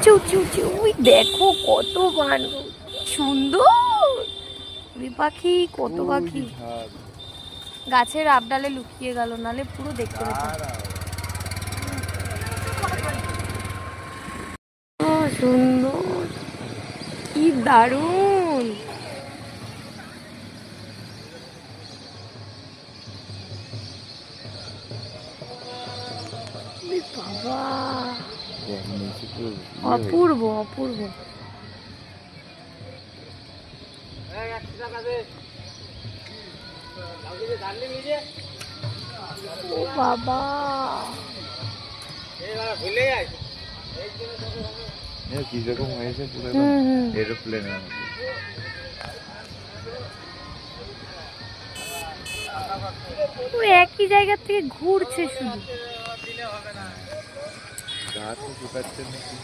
চু চু চু, ওই দেখো কত মানুষ, সুন্দর পাখি, কত পাখি গাছের আবডালে লুকিয়ে গেল, নালে পুরো দেখতে পেতাম। সুন্দর, কি দারুণ। বাবা, অপূর্ব অপূর্ব। ও বাবা, কিরকম হয়েছে পুরো এরোপ্লেনের মতো। একই জায়গা থেকে ঘুরছে শুধু। গা তো শুকাচ্ছে নাকি।